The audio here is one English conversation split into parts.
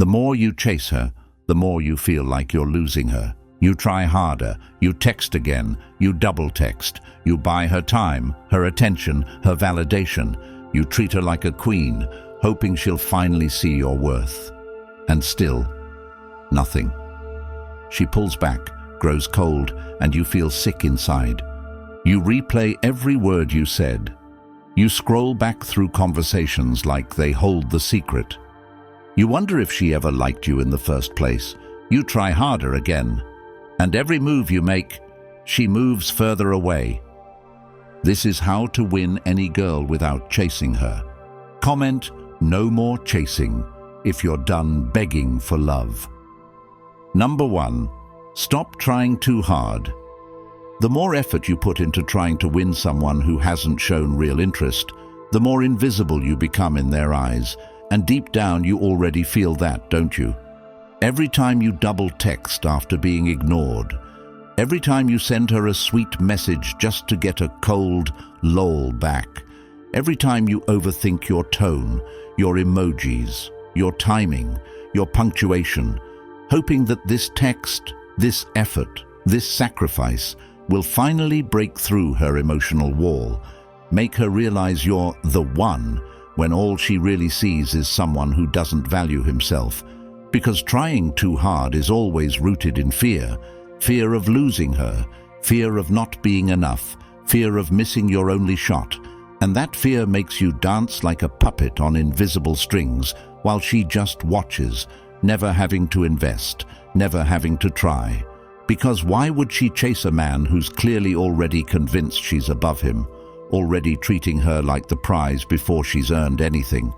The more you chase her, the more you feel like you're losing her. You try harder, you text again, you double text, you buy her time, her attention, her validation. You treat her like a queen, hoping she'll finally see your worth. And still, nothing. She pulls back, grows cold, and you feel sick inside. You replay every word you said. You scroll back through conversations like they hold the secret. You wonder if she ever liked you in the first place. You try harder again. And every move you make, she moves further away. This is how to win any girl without chasing her. Comment, "No more chasing," if you're done begging for love. Number 1, stop trying too hard. The more effort you put into trying to win someone who hasn't shown real interest, the more invisible you become in their eyes. And deep down you already feel that, don't you? Every time you double text after being ignored, every time you send her a sweet message just to get a cold lol back, every time you overthink your tone, your emojis, your timing, your punctuation, hoping that this text, this effort, this sacrifice will finally break through her emotional wall, make her realize you're the one, when all she really sees is someone who doesn't value himself. Because trying too hard is always rooted in fear. Fear of losing her, fear of not being enough, fear of missing your only shot. And that fear makes you dance like a puppet on invisible strings while she just watches, never having to invest, never having to try. Because why would she chase a man who's clearly already convinced she's above him, already treating her like the prize before she's earned anything?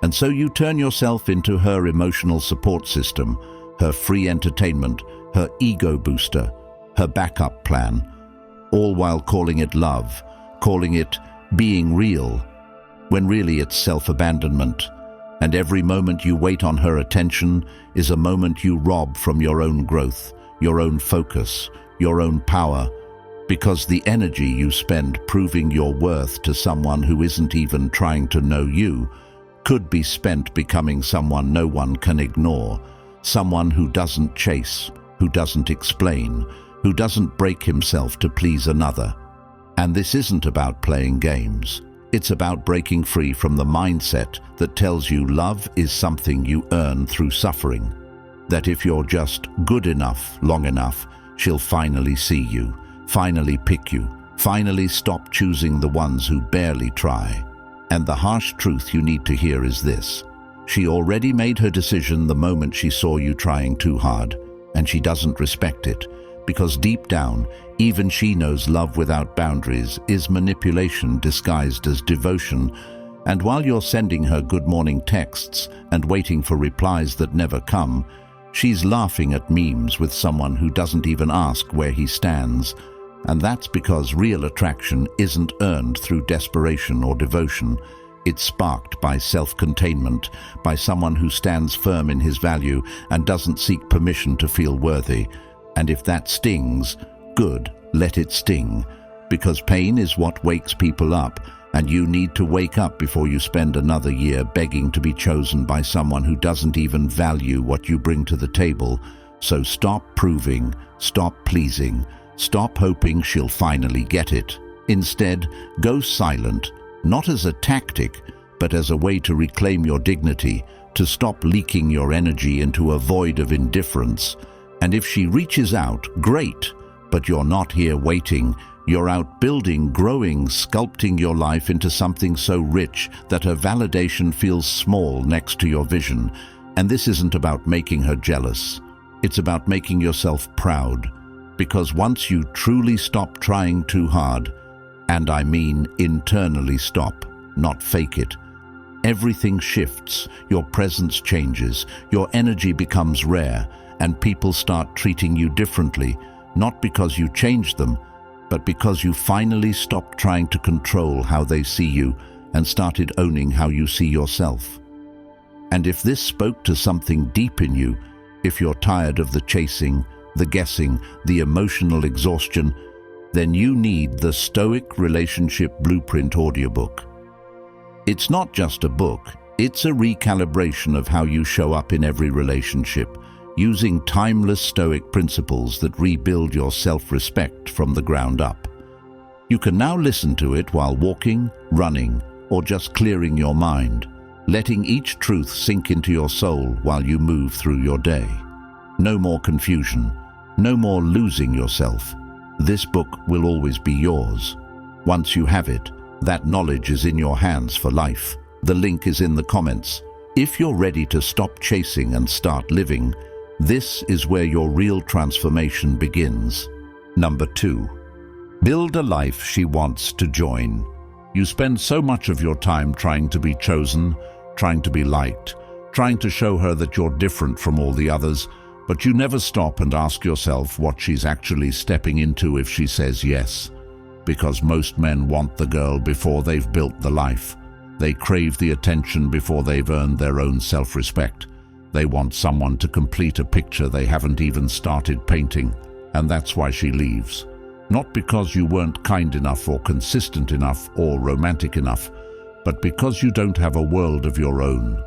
And so you turn yourself into her emotional support system, her free entertainment, her ego booster, her backup plan, all while calling it love, calling it being real, when really it's self-abandonment. And every moment you wait on her attention is a moment you rob from your own growth, your own focus, your own power, because the energy you spend proving your worth to someone who isn't even trying to know you could be spent becoming someone no one can ignore, someone who doesn't chase, who doesn't explain, who doesn't break himself to please another. And this isn't about playing games. It's about breaking free from the mindset that tells you love is something you earn through suffering. That if you're just good enough, long enough, she'll finally see you, finally pick you, finally stop choosing the ones who barely try. And the harsh truth you need to hear is this: she already made her decision the moment she saw you trying too hard, and she doesn't respect it, because deep down, even she knows love without boundaries is manipulation disguised as devotion. And while you're sending her good morning texts and waiting for replies that never come, she's laughing at memes with someone who doesn't even ask where he stands. And that's because real attraction isn't earned through desperation or devotion. It's sparked by self-containment, by someone who stands firm in his value and doesn't seek permission to feel worthy. And if that stings, good, let it sting. Because pain is what wakes people up, and you need to wake up before you spend another year begging to be chosen by someone who doesn't even value what you bring to the table. So stop proving, stop pleasing, stop hoping she'll finally get it. Instead, go silent, not as a tactic, but as a way to reclaim your dignity, to stop leaking your energy into a void of indifference. And if she reaches out, great, but you're not here waiting. You're out building, growing, sculpting your life into something so rich that her validation feels small next to your vision. And this isn't about making her jealous. It's about making yourself proud. Because once you truly stop trying too hard, and I mean internally stop, not fake it, everything shifts, your presence changes, your energy becomes rare, and people start treating you differently, not because you changed them, but because you finally stopped trying to control how they see you and started owning how you see yourself. And if this spoke to something deep in you, if you're tired of the chasing, the guessing, the emotional exhaustion, then you need the Stoic Relationship Blueprint audiobook. It's not just a book, It's a recalibration of how you show up in every relationship, using timeless Stoic principles that rebuild your self-respect from the ground up. You can now listen to it while walking, running, or just clearing your mind, letting each truth sink into your soul while you move through your day. No more confusion, no more losing yourself. This book will always be yours. Once you have it, that knowledge is in your hands for life. The link is in the comments. If you're ready to stop chasing and start living, this is where your real transformation begins. Number 2. Build a life she wants to join. You spend so much of your time trying to be chosen, trying to be liked, trying to show her that you're different from all the others, but you never stop and ask yourself what she's actually stepping into if she says yes. Because most men want the girl before they've built the life. They crave the attention before they've earned their own self-respect. They want someone to complete a picture they haven't even started painting, and that's why she leaves. Not because you weren't kind enough or consistent enough or romantic enough, but because you don't have a world of your own.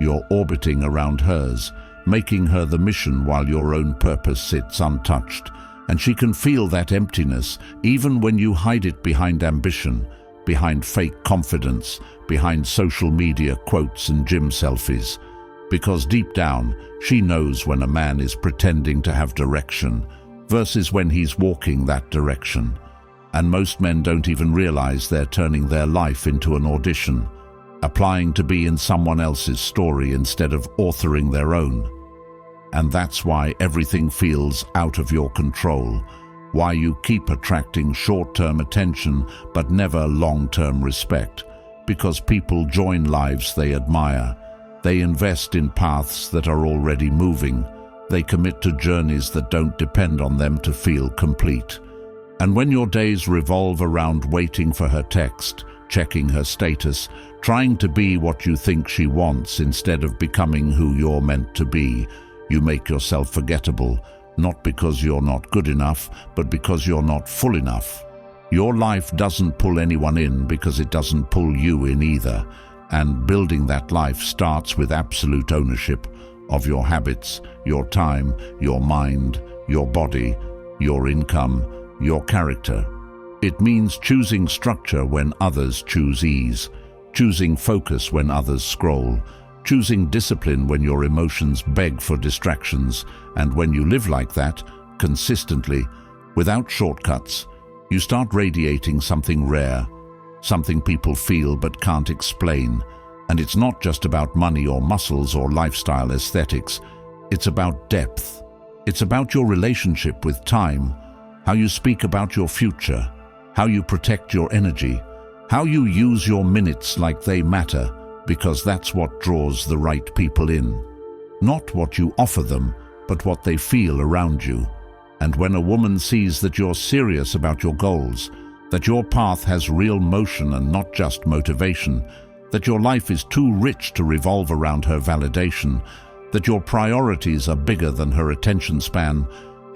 You're orbiting around hers, making her the mission while your own purpose sits untouched, and she can feel that emptiness even when you hide it behind ambition, behind fake confidence, behind social media quotes and gym selfies. Because deep down, she knows when a man is pretending to have direction versus when he's walking that direction. And most men don't even realize they're turning their life into an audition, applying to be in someone else's story instead of authoring their own. And that's why everything feels out of your control, why you keep attracting short-term attention but never long-term respect. Because people join lives they admire. They invest in paths that are already moving. They commit to journeys that don't depend on them to feel complete. And when your days revolve around waiting for her text, checking her status, trying to be what you think she wants instead of becoming who you're meant to be, you make yourself forgettable, not because you're not good enough, but because you're not full enough. Your life doesn't pull anyone in because it doesn't pull you in either. And building that life starts with absolute ownership of your habits, your time, your mind, your body, your income, your character. It means choosing structure when others choose ease, choosing focus when others scroll, choosing discipline when your emotions beg for distractions. And when you live like that, consistently, without shortcuts, you start radiating something rare, something people feel but can't explain. And it's not just about money or muscles or lifestyle aesthetics. It's about depth. It's about your relationship with time, how you speak about your future, how you protect your energy, how you use your minutes like they matter, because that's what draws the right people in. Not what you offer them, but what they feel around you. And when a woman sees that you're serious about your goals, that your path has real motion and not just motivation, that your life is too rich to revolve around her validation, that your priorities are bigger than her attention span,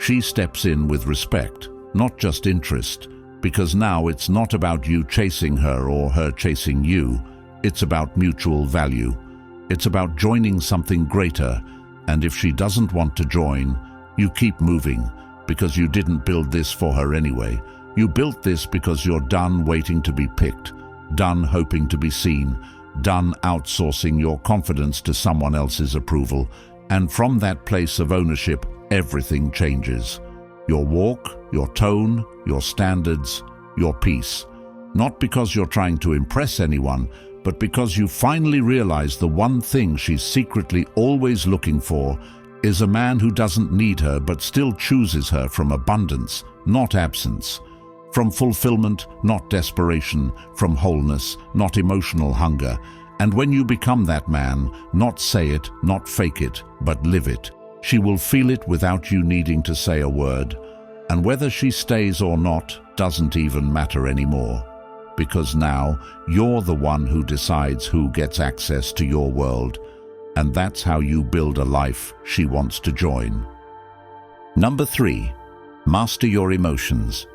she steps in with respect, not just interest, because now it's not about you chasing her or her chasing you. It's about mutual value. It's about joining something greater, and if she doesn't want to join, you keep moving, because you didn't build this for her anyway. You built this because you're done waiting to be picked, done hoping to be seen, done outsourcing your confidence to someone else's approval, and from that place of ownership, everything changes. Your walk, your tone, your standards, your peace. Not because you're trying to impress anyone, but because you finally realize the one thing she's secretly always looking for is a man who doesn't need her but still chooses her from abundance, not absence. From fulfillment, not desperation. From wholeness, not emotional hunger. And when you become that man, not say it, not fake it, but live it. She will feel it without you needing to say a word. And whether she stays or not doesn't even matter anymore. Because now you're the one who decides who gets access to your world. And that's how you build a life she wants to join. Number 3, master your emotions.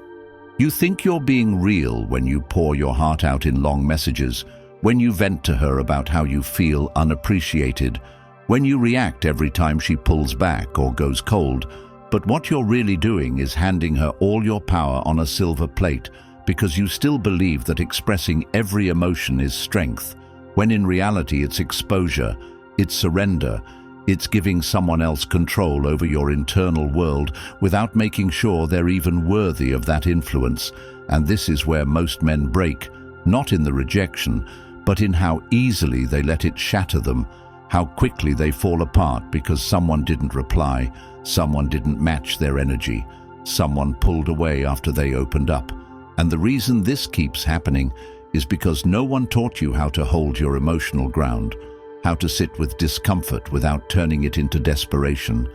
You think you're being real when you pour your heart out in long messages, when you vent to her about how you feel unappreciated, when you react every time she pulls back or goes cold. But what you're really doing is handing her all your power on a silver plate because you still believe that expressing every emotion is strength, when in reality it's exposure, it's surrender, it's giving someone else control over your internal world without making sure they're even worthy of that influence. And this is where most men break, not in the rejection, but in how easily they let it shatter them, how quickly they fall apart because someone didn't reply, someone didn't match their energy, someone pulled away after they opened up. And the reason this keeps happening is because no one taught you how to hold your emotional ground, how to sit with discomfort without turning it into desperation,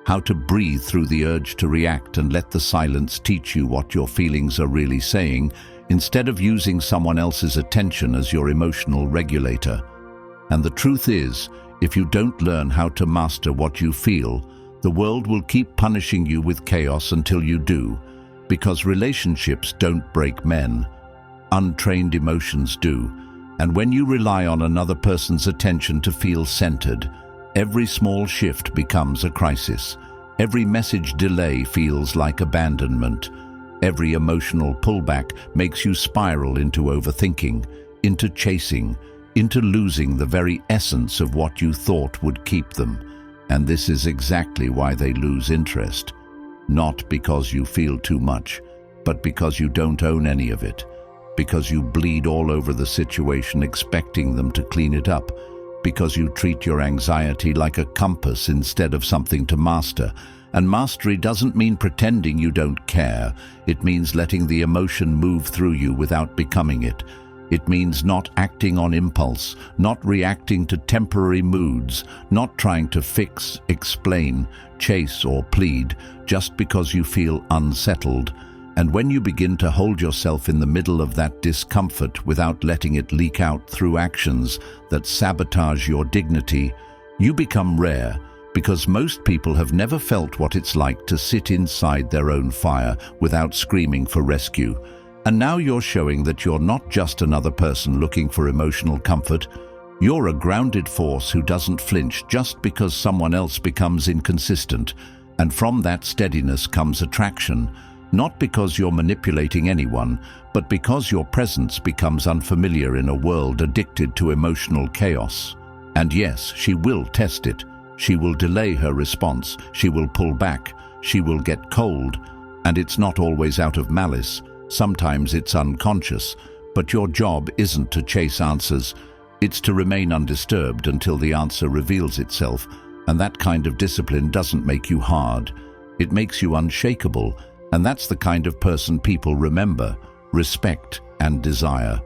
how to breathe through the urge to react and let the silence teach you what your feelings are really saying, instead of using someone else's attention as your emotional regulator. And the truth is, if you don't learn how to master what you feel, the world will keep punishing you with chaos until you do, because relationships don't break men. Untrained emotions do. And when you rely on another person's attention to feel centered, every small shift becomes a crisis. Every message delay feels like abandonment. Every emotional pullback makes you spiral into overthinking, into chasing, into losing the very essence of what you thought would keep them. And this is exactly why they lose interest. Not because you feel too much, but because you don't own any of it. Because you bleed all over the situation expecting them to clean it up. Because you treat your anxiety like a compass instead of something to master. And mastery doesn't mean pretending you don't care. It means letting the emotion move through you without becoming it. It means not acting on impulse, not reacting to temporary moods, not trying to fix, explain, chase or plead just because you feel unsettled. And when you begin to hold yourself in the middle of that discomfort without letting it leak out through actions that sabotage your dignity, you become rare, because most people have never felt what it's like to sit inside their own fire without screaming for rescue. And now you're showing that you're not just another person looking for emotional comfort. You're a grounded force who doesn't flinch just because someone else becomes inconsistent. And from that steadiness comes attraction, not because you're manipulating anyone, but because your presence becomes unfamiliar in a world addicted to emotional chaos. And yes, she will test it. She will delay her response. She will pull back. She will get cold. And it's not always out of malice. Sometimes it's unconscious, but your job isn't to chase answers. It's to remain undisturbed until the answer reveals itself, and that kind of discipline doesn't make you hard. It makes you unshakable, and that's the kind of person people remember, respect, and desire.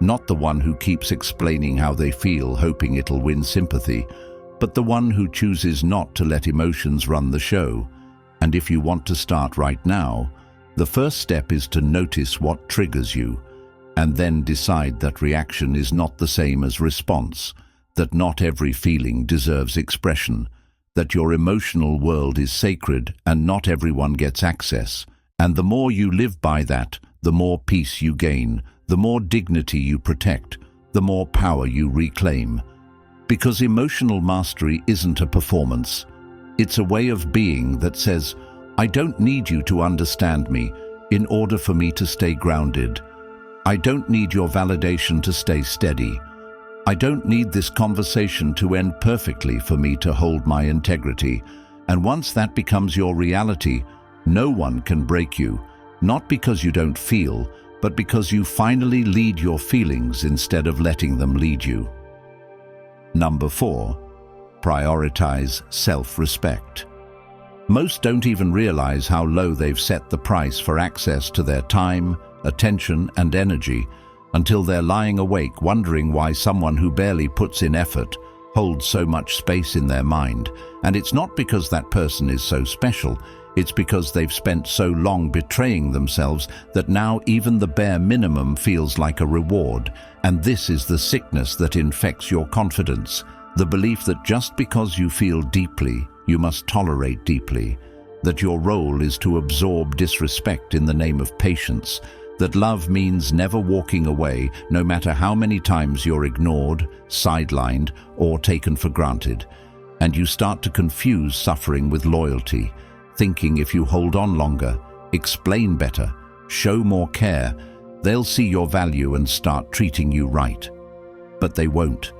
Not the one who keeps explaining how they feel, hoping it'll win sympathy, but the one who chooses not to let emotions run the show. And if you want to start right now, the first step is to notice what triggers you, and then decide that reaction is not the same as response, that not every feeling deserves expression, that your emotional world is sacred and not everyone gets access. And the more you live by that, the more peace you gain, the more dignity you protect, the more power you reclaim. Because emotional mastery isn't a performance. It's a way of being that says, I don't need you to understand me in order for me to stay grounded. I don't need your validation to stay steady. I don't need this conversation to end perfectly for me to hold my integrity. And once that becomes your reality, no one can break you, not because you don't feel, but because you finally lead your feelings instead of letting them lead you. Number 4, prioritize self-respect. Most don't even realize how low they've set the price for access to their time, attention, and energy until they're lying awake wondering why someone who barely puts in effort holds so much space in their mind. And it's not because that person is so special, it's because they've spent so long betraying themselves that now even the bare minimum feels like a reward. And this is the sickness that infects your confidence, the belief that just because you feel deeply, you must tolerate deeply, that your role is to absorb disrespect in the name of patience, that love means never walking away, no matter how many times you're ignored, sidelined, or taken for granted. And you start to confuse suffering with loyalty, thinking if you hold on longer, explain better, show more care, they'll see your value and start treating you right. But they won't.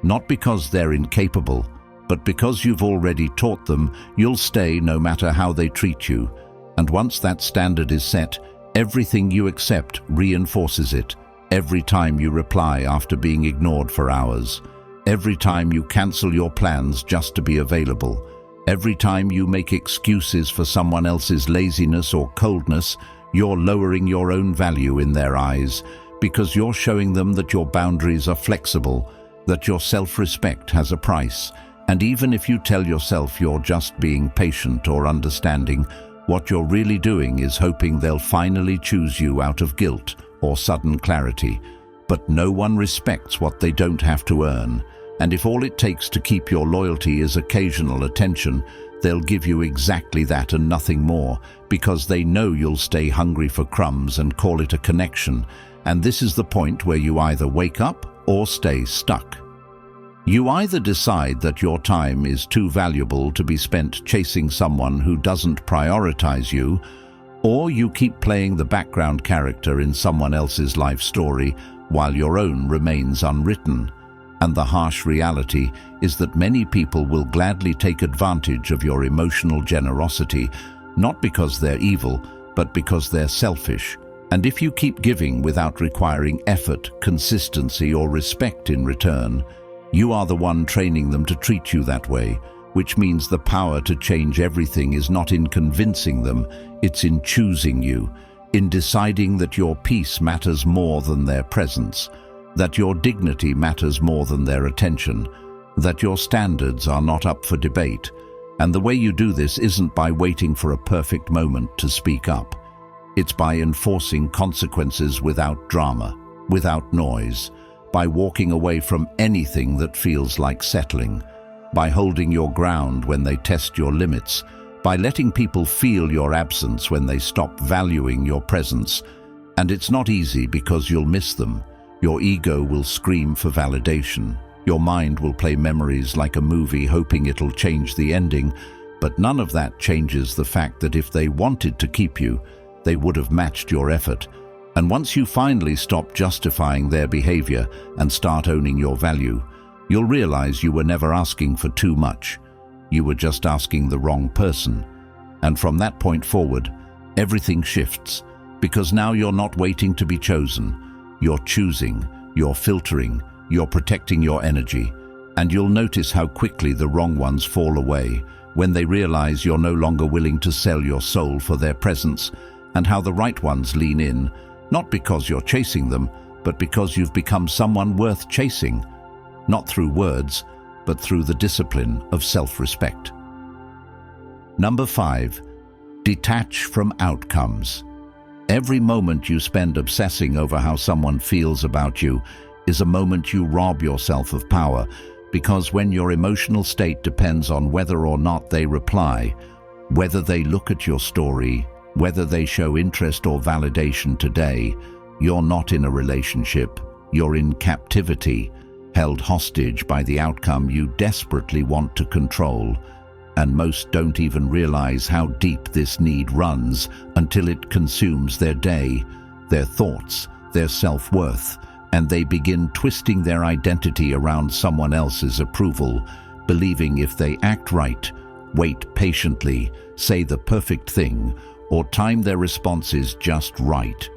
Not because they're incapable, but because you've already taught them you'll stay no matter how they treat you. And once that standard is set, everything you accept reinforces it. Every time you reply after being ignored for hours, every time you cancel your plans just to be available, every time you make excuses for someone else's laziness or coldness, you're lowering your own value in their eyes, because you're showing them that your boundaries are flexible, that your self-respect has a price. And even if you tell yourself you're just being patient or understanding, what you're really doing is hoping they'll finally choose you out of guilt or sudden clarity. But no one respects what they don't have to earn. And if all it takes to keep your loyalty is occasional attention, they'll give you exactly that and nothing more, because they know you'll stay hungry for crumbs and call it a connection. And this is the point where you either wake up or stay stuck. You either decide that your time is too valuable to be spent chasing someone who doesn't prioritize you, or you keep playing the background character in someone else's life story while your own remains unwritten. And the harsh reality is that many people will gladly take advantage of your emotional generosity, not because they're evil, but because they're selfish. And if you keep giving without requiring effort, consistency, or respect in return, you are the one training them to treat you that way, which means the power to change everything is not in convincing them, it's in choosing you, in deciding that your peace matters more than their presence, that your dignity matters more than their attention, that your standards are not up for debate. And the way you do this isn't by waiting for a perfect moment to speak up. It's by enforcing consequences without drama, without noise, by walking away from anything that feels like settling, by holding your ground when they test your limits, by letting people feel your absence when they stop valuing your presence. And it's not easy because you'll miss them. Your ego will scream for validation. Your mind will play memories like a movie hoping it'll change the ending, but none of that changes the fact that if they wanted to keep you, they would have matched your effort. And once you finally stop justifying their behavior and start owning your value, you'll realize you were never asking for too much. You were just asking the wrong person. And from that point forward, everything shifts, because now you're not waiting to be chosen. You're choosing, you're filtering, you're protecting your energy. And you'll notice how quickly the wrong ones fall away when they realize you're no longer willing to sell your soul for their presence, and how the right ones lean in, not because you're chasing them, but because you've become someone worth chasing, not through words, but through the discipline of self-respect. Number 5, detach from outcomes. Every moment you spend obsessing over how someone feels about you is a moment you rob yourself of power, because when your emotional state depends on whether or not they reply, whether they look at your story, whether they show interest or validation today, you're not in a relationship, you're in captivity, held hostage by the outcome you desperately want to control. And most don't even realize how deep this need runs until it consumes their day, their thoughts, their self-worth, and they begin twisting their identity around someone else's approval, believing if they act right, wait patiently, say the perfect thing, or time their responses just right,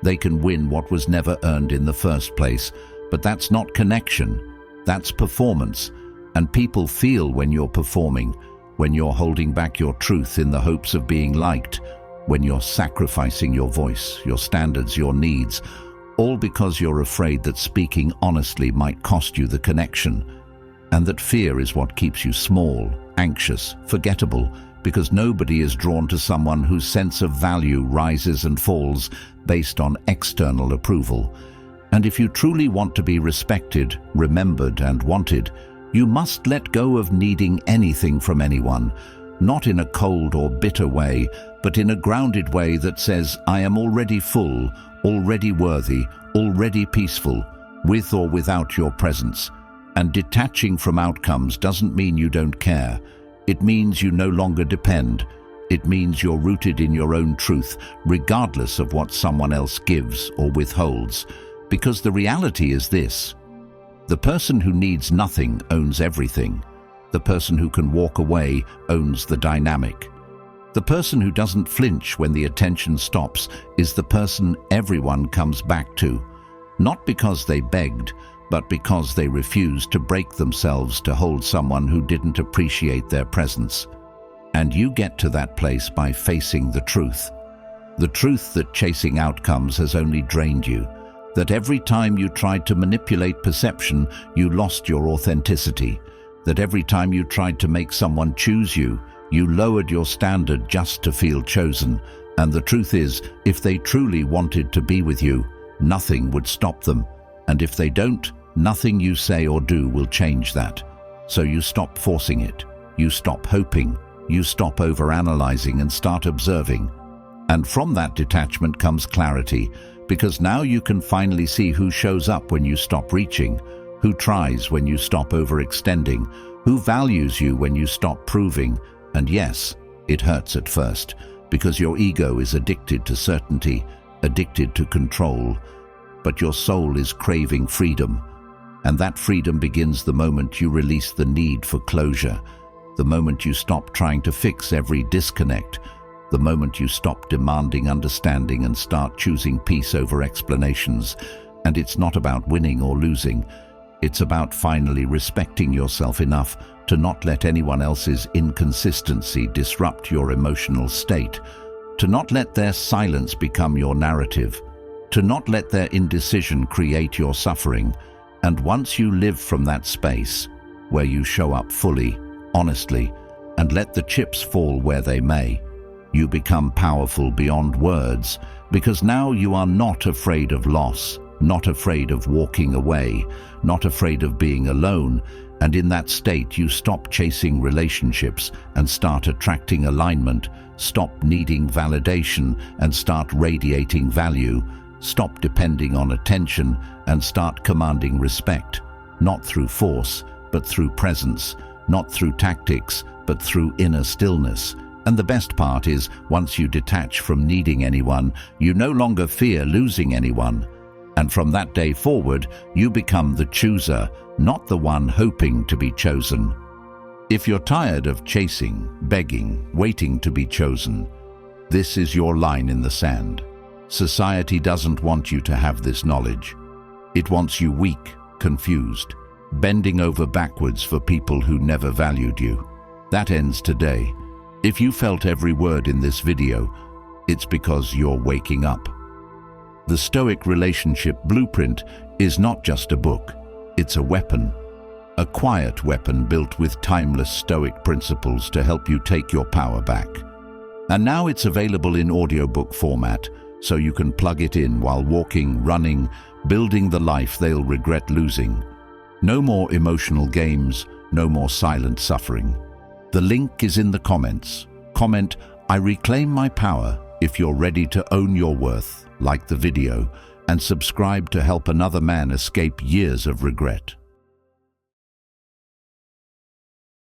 they can win what was never earned in the first place. But that's not connection, that's performance. And people feel when you're performing, when you're holding back your truth in the hopes of being liked, when you're sacrificing your voice, your standards, your needs, all because you're afraid that speaking honestly might cost you the connection. And that fear is what keeps you small, anxious, forgettable, because nobody is drawn to someone whose sense of value rises and falls based on external approval. And if you truly want to be respected, remembered, and wanted, you must let go of needing anything from anyone, not in a cold or bitter way, but in a grounded way that says, I am already full, already worthy, already peaceful, with or without your presence. And detaching from outcomes doesn't mean you don't care. It means you no longer depend. It means you're rooted in your own truth, regardless of what someone else gives or withholds. Because the reality is this: the person who needs nothing owns everything. The person who can walk away owns the dynamic. The person who doesn't flinch when the attention stops is the person everyone comes back to. Not because they begged, but because they refused to break themselves to hold someone who didn't appreciate their presence. And you get to that place by facing the truth. The truth that chasing outcomes has only drained you. That every time you tried to manipulate perception, you lost your authenticity. That every time you tried to make someone choose you, you lowered your standard just to feel chosen. And the truth is, if they truly wanted to be with you, nothing would stop them. And if they don't, nothing you say or do will change that. So you stop forcing it. You stop hoping. You stop overanalyzing and start observing. And from that detachment comes clarity, because now you can finally see who shows up when you stop reaching, who tries when you stop overextending, who values you when you stop proving. And yes, it hurts at first, because your ego is addicted to certainty, addicted to control. But your soul is craving freedom. And that freedom begins the moment you release the need for closure, the moment you stop trying to fix every disconnect, the moment you stop demanding understanding and start choosing peace over explanations. And it's not about winning or losing. It's about finally respecting yourself enough to not let anyone else's inconsistency disrupt your emotional state, to not let their silence become your narrative, to not let their indecision create your suffering. And once you live from that space, where you show up fully, honestly, and let the chips fall where they may, you become powerful beyond words, because now you are not afraid of loss, not afraid of walking away, not afraid of being alone. And in that state, you stop chasing relationships and start attracting alignment, stop needing validation and start radiating value, stop depending on attention and start commanding respect, not through force, but through presence, not through tactics, but through inner stillness. And the best part is, once you detach from needing anyone, you no longer fear losing anyone. And from that day forward, you become the chooser, not the one hoping to be chosen. If you're tired of chasing, begging, waiting to be chosen, this is your line in the sand. Society doesn't want you to have this knowledge. It wants you weak, confused, bending over backwards for people who never valued you. That ends today. If you felt every word in this video, it's because you're waking up. The Stoic Relationship Blueprint is not just a book, it's a weapon. A quiet weapon built with timeless Stoic principles to help you take your power back. And now it's available in audiobook format, so you can plug it in while walking, running, building the life they'll regret losing. No more emotional games, no more silent suffering. The link is in the comments. Comment, "I reclaim my power," if you're ready to own your worth, like the video, and subscribe to help another man escape years of regret.